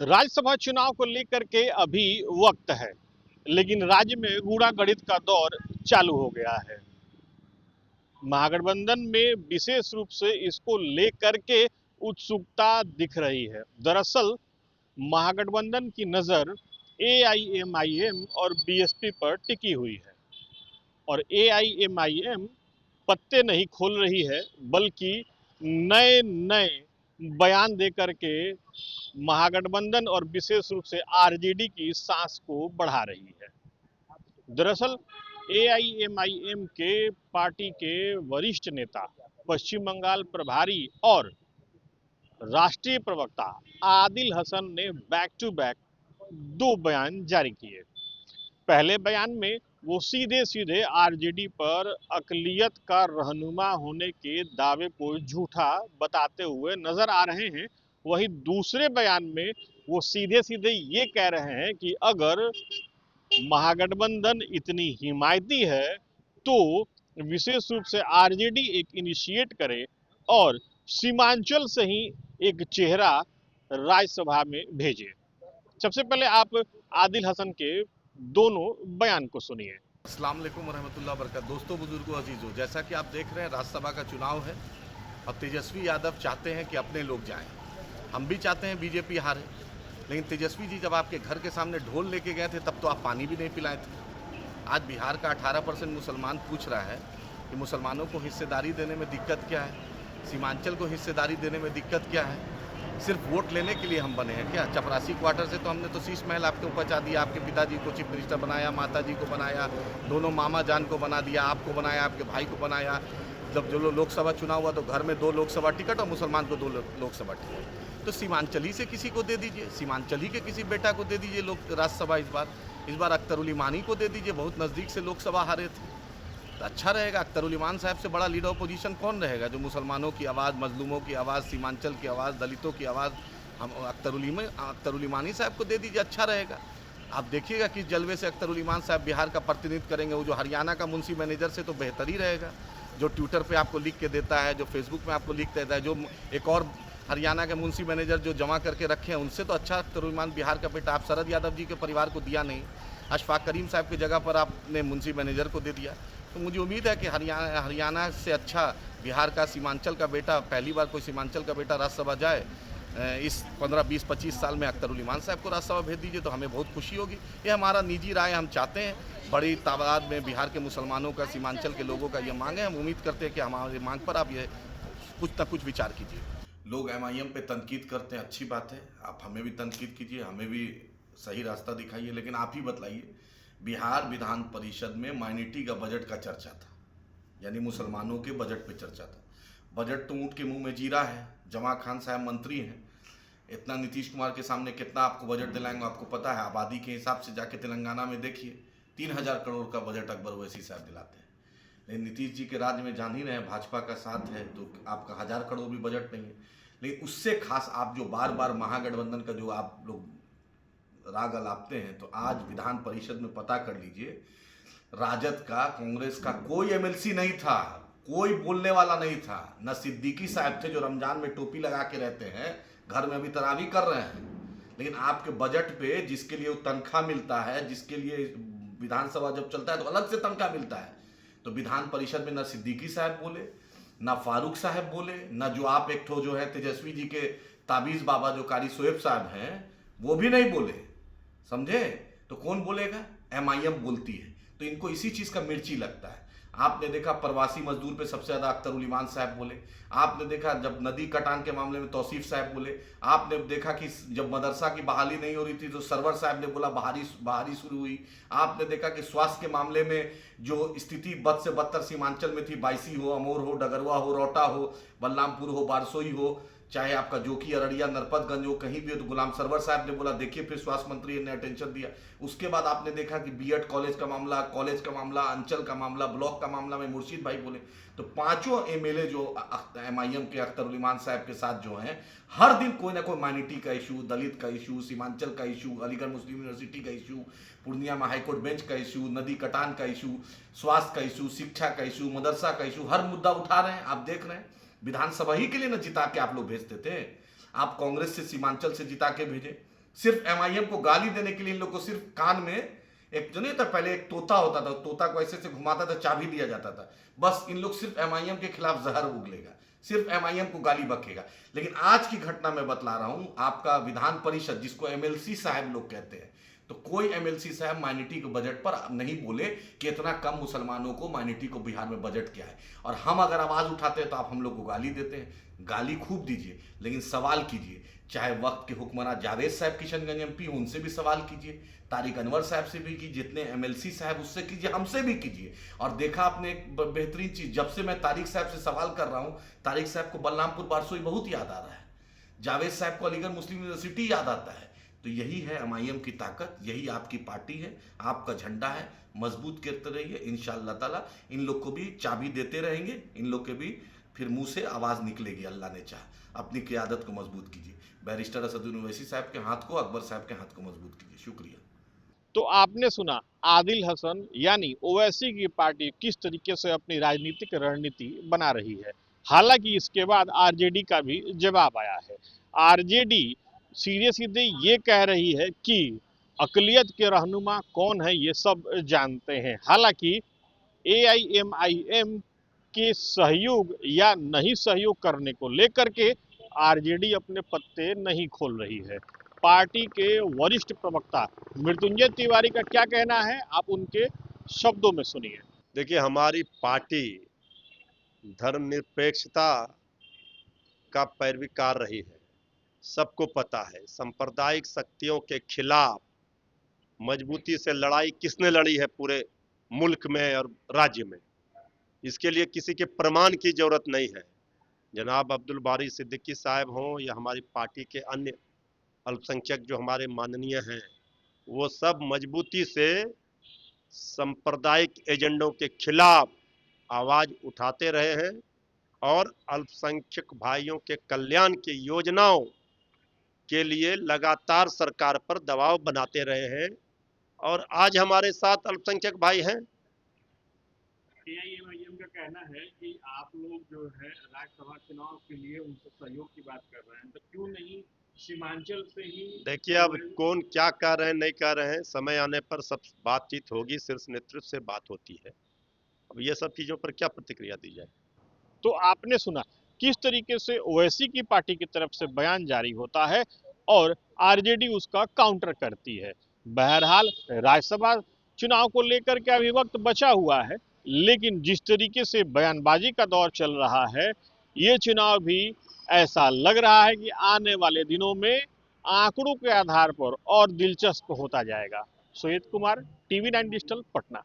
राज्यसभा चुनाव को लेकर के अभी वक्त है, लेकिन राज्य में गूढ़ागढ़ित का दौर चालू हो गया है। महागठबंधन में विशेष रूप से इसको लेकर के उत्सुकता दिख रही है। दरअसल महागठबंधन की नज़र एआईएमआईएम और बीएसपी पर टिकी हुई है और एआईएमआईएम पत्ते नहीं खोल रही है, बल्कि नए नए बयान देकर के महागठबंधन और विशेष रूप से आरजेडी की सांस को बढ़ा रही है। दरअसल एआईएमआईएम के पार्टी के वरिष्ठ नेता, पश्चिम बंगाल प्रभारी और राष्ट्रीय प्रवक्ता आदिल हसन ने बैक टू बैक दो बयान जारी किए। पहले बयान में वो सीधे सीधे आरजेडी पर अकलियत का रहनुमा होने के दावे को झूठा बताते हुए नजर आ रहे हैं। वहीं दूसरे बयान में वो सीधे सीधे ये कह रहे हैं कि अगर महागठबंधन इतनी हिमायती है तो विशेष रूप से आरजेडी एक इनिशिएट करे और सीमांचल से ही एक चेहरा राज्यसभा में भेजे। सबसे पहले आप आदिल हसन के दोनों बयान को सुनिए। अस्सलाम वालेकुम रहमतुल्लाह बरकत। दोस्तों, बुजुर्गों, अजीजों, जैसा कि आप देख रहे हैं राज्यसभा का चुनाव है और तेजस्वी यादव चाहते हैं कि अपने लोग जाएं। हम भी चाहते हैं बीजेपी हारे, लेकिन तेजस्वी जी जब आपके घर के सामने ढोल लेके गए थे तब तो आप पानी भी नहीं पिलाए थे। आज बिहार का 18% मुसलमान पूछ रहा है कि मुसलमानों को हिस्सेदारी देने में दिक्कत क्या है, सीमांचल को हिस्सेदारी देने में दिक्कत क्या है। सिर्फ वोट लेने के लिए हम बने हैं क्या? चपरासी क्वार्टर से तो हमने तो शीश महल आपके ऊपर पहुंचा दिया, आपके पिताजी को चीफ मिनिस्टर बनाया, माताजी को बनाया, दोनों मामा जान को बना दिया, आपको बनाया, आपके भाई को बनाया। जब जो लोकसभा चुनाव हुआ तो घर में 2 लोकसभा टिकट और मुसलमान को 2 लोकसभा टिकट। तो सीमांचली से किसी को दे दीजिए, सीमांचली के किसी बेटा को दे दीजिए लोक राज्यसभा। इस बार अख्तरुल इमानी को दे दीजिए, बहुत नज़दीक से लोकसभा हारे थे तो अच्छा रहेगा। अख्तरुल इमान साहब से बड़ा लीडर अपोजिशन कौन रहेगा जो मुसलमानों की आवाज़, मजलूमों की आवाज़, सीमांचल की आवाज़, दलितों की आवाज़ हम अख्तरुल इमानी साहब को दे दीजिए, अच्छा रहेगा। आप देखिएगा कि जलवे से अख्तरुल इमान साहब बिहार का प्रतिनिधित्व करेंगे। वो जो हरियाणा का मुंशी मैनेजर से तो बेहतर ही रहेगा, जो ट्विटर पे आपको लिख के देता है, जो फेसबुक में आपको लिख देता है, जो एक और हरियाणा के मुंशी मैनेजर जो जमा करके रखे हैं उनसे तो अच्छा अख्तरुल इमान बिहार का बेटा। आप शरद यादव जी के परिवार को दिया नहीं, अशफाक करीम साहब की जगह पर आपने मुंशी मैनेजर को दे दिया। तो मुझे उम्मीद है कि हरियाणा से अच्छा बिहार का सीमांचल का बेटा, पहली बार कोई सीमांचल का बेटा राज्यसभा जाए। इस 15, 20, 25 साल में अख्तरुल इमान साहब को राज्यसभा भेज दीजिए तो हमें बहुत खुशी होगी। ये हमारा निजी राय, हम चाहते हैं बड़ी तादाद में बिहार के मुसलमानों का, सीमांचल के लोगों का ये मांग है। हम उम्मीद करते हैं कि हमारी मांग पर आप ये कुछ ना कुछ विचार कीजिए। लोग एमआईएम पे तनकीद करते हैं, अच्छी बात है, आप हमें भी तनकीद कीजिए, हमें भी सही रास्ता दिखाइए, लेकिन आप ही बताइए बिहार विधान परिषद में माइनॉरिटी का बजट का चर्चा था, यानी मुसलमानों के बजट पे चर्चा था। बजट तो ऊँट के मुंह में जीरा है, जमा खान साहब मंत्री हैं, इतना नीतीश कुमार के सामने कितना आपको बजट दिलाएंगे आपको पता है। आबादी के हिसाब से जाके तेलंगाना में देखिए 3000 करोड़ का बजट अकबर ओवैसी साहब दिलाते हैं। लेकिन नीतीश जी के राज्य में जान ही रहे हैं, भाजपा का साथ है तो आपका 1000 करोड़ भी बजट नहीं है। लेकिन उससे खास आप जो बार बार महागठबंधन का जो आप लोग राग अलापते हैं, तो आज विधान परिषद में पता कर लीजिए, राजद का, कांग्रेस का कोई एमएलसी नहीं था, कोई बोलने वाला नहीं था। न सिद्दीकी साहब थे जो रमजान में टोपी लगा के रहते हैं, घर में अभी तरावी कर रहे हैं, लेकिन आपके बजट पे जिसके लिए तनख्वाह मिलता है, जिसके लिए विधानसभा जब चलता है तो अलग से तनख्वाह मिलता है, तो विधान परिषद में न सिद्दीकी साहब बोले, न फारूक साहब बोले, न जो आप एक ठो जो है तेजस्वी जी के ताबीज बाबा जो कारी शोएब साहब हैं वो भी नहीं बोले, समझे? तो कौन बोलेगा? एमआईएम बोलती है। तो इनको इसी चीज़ का मिर्ची लगता है। आपने देखा प्रवासी मजदूर पे सबसे ज़्यादा अख्तरुल इमान साहब बोले, आपने देखा जब नदी कटान के मामले में तौसीफ साहब बोले, आपने देखा कि जब मदरसा की बहाली नहीं हो रही थी तो सरवर साहब ने बोला बहाली शुरू हुई, आपने देखा कि स्वास्थ्य के मामले में जो स्थिति बद से बदतर सीमांचल में थी, बायसी हो, अमोर हो, डगरवा हो, रोहटा हो, बलरामपुर हो, बारसोई हो, चाहे आपका जोकी, अररिया, नरपतगंज हो, कहीं भी हो, तो गुलाम सरवर साहब ने बोला, देखिए फिर स्वास्थ्य मंत्री ने अटेंशन दिया। उसके बाद आपने देखा कि बीएड कॉलेज का मामला, अंचल का मामला, ब्लॉक का मामला में मुर्शीद भाई बोले। तो पांचों एमएलए जो एमआईएम के अख्तरुल इमान साहब के साथ जो हैं, हर दिन कोई ना कोई माइनॉरिटी का इशू, दलित का इशू, सीमांचल का इशू, अलीगढ़ मुस्लिम यूनिवर्सिटी का इशू, पूर्णिया में हाईकोर्ट बेंच का इशू, नदी कटान का इशू, स्वास्थ्य का इशू, शिक्षा का इशू, मदरसा का इशू, हर मुद्दा उठा रहे हैं। आप देख रहे हैं विधानसभा ही के लिए ना जिता के आप लोग भेजते थे, आप कांग्रेस से सीमांचल से जिता के भेजे, सिर्फ एमआईएम को गाली देने के लिए इन लोग को सिर्फ कान में एक जो नहीं था पहले, एक तोता होता था, तोता को ऐसे से घुमाता था, चाबी दिया जाता था। बस इन लोग सिर्फ एमआईएम के खिलाफ जहर उगलेगा, सिर्फ एमआईएम को गाली बकेगा। लेकिन आज की घटना मैं बतला रहा हूं, आपका विधान परिषद जिसको एमएलसी साहब लोग कहते हैं, तो कोई एमएलसी साहब माइनॉरिटी के बजट पर नहीं बोले कि इतना कम मुसलमानों को, माइनॉरिटी को बिहार में बजट क्या है। और हम अगर आवाज उठाते हैं तो आप हम लोग को गाली देते हैं। गाली खूब दीजिए, लेकिन सवाल कीजिए। चाहे वक्त के हुक्मरान जावेद साहब किशनगंज एमपी, उनसे भी सवाल कीजिए, तारिक अनवर साहब से भी कीजिए, जितने एमएलसी साहब उससे कीजिए, हमसे भी कीजिए। और देखा आपने एक बेहतरीन चीज, जब से मैं तारिक साहब से सवाल कर रहा हूं, तारिक साहब को बलरामपुर बारसोई बहुत याद आ रहा है, जावेद साहब को अलीगढ़ मुस्लिम यूनिवर्सिटी याद आता है। तो यही है एमआईएम की ताकत, यही आपकी पार्टी है, आपका झंडा है। मजबूत करते रहिए, इंशाअल्लाह ताला इन लोग को भी चाबी देते रहेंगे, इन लोग के भी फिर मुंह से आवाज निकलेगी, अल्लाह ने चाहा। अपनी क़यादत को मजबूत कीजिए। बैरिस्टर असदुद्दीन ओवैसी साहब के हाथ को, अकबर साहब के हाथ को मजबूत कीजिए। शुक्रिया। तो आपने सुना आदिल हसन यानी ओवैसी की पार्टी किस तरीके से अपनी राजनीतिक रणनीति बना रही है। हालांकि इसके बाद आरजेडी का भी जवाब आया है। आरजेडी सीधे सीधे ये कह रही है कि अकलियत के रहनुमा कौन है ये सब जानते हैं। हालांकि एआईएमआईएम के सहयोग या नहीं सहयोग करने को लेकर के आरजेडी अपने पत्ते नहीं खोल रही है। पार्टी के वरिष्ठ प्रवक्ता मृत्युंजय तिवारी का क्या कहना है, आप उनके शब्दों में सुनिए। देखिए, हमारी पार्टी धर्मनिरपेक्षता का पैरवी कर रही है, सबको पता है। सांप्रदायिक शक्तियों के खिलाफ मजबूती से लड़ाई किसने लड़ी है पूरे मुल्क में और राज्य में, इसके लिए किसी के प्रमाण की जरूरत नहीं है। जनाब अब्दुल बारी सिद्दीकी साहब हों या हमारी पार्टी के अन्य अल्पसंख्यक जो हमारे माननीय हैं, वो सब मजबूती से सांप्रदायिक एजेंडों के खिलाफ आवाज उठाते रहे हैं और अल्पसंख्यक भाइयों के कल्याण की योजनाओं के लिए लगातार सरकार पर दबाव बनाते रहे हैं। और आज हमारे साथ अल्पसंख्यक भाई हैं। एआईएमआईएम का कहना है कि आप लोग जो है राज्यसभा चुनाव के लिए उनसे सहयोग की बात कर रहे हैं, तो क्यों नहीं सीमांचल से ही। देखिए, अब कौन क्या कह रहे हैं नहीं कह रहे हैं, समय आने पर सब बातचीत होगी, शीर्ष नेतृत्व से बात होती है। अब ये सब चीजों पर क्या प्रतिक्रिया दी जाए। तो आपने सुना किस तरीके से ओवैसी की पार्टी की तरफ से बयान जारी होता है और आरजेडी उसका काउंटर करती है। बहरहाल राज्यसभा चुनाव को लेकर के अभी वक्त बचा हुआ है, लेकिन जिस तरीके से बयानबाजी का दौर चल रहा है, ये चुनाव भी ऐसा लग रहा है कि आने वाले दिनों में आंकड़ों के आधार पर और दिलचस्प होता जाएगा। सुहेद कुमार, टीवी 9 डिजिटल, पटना।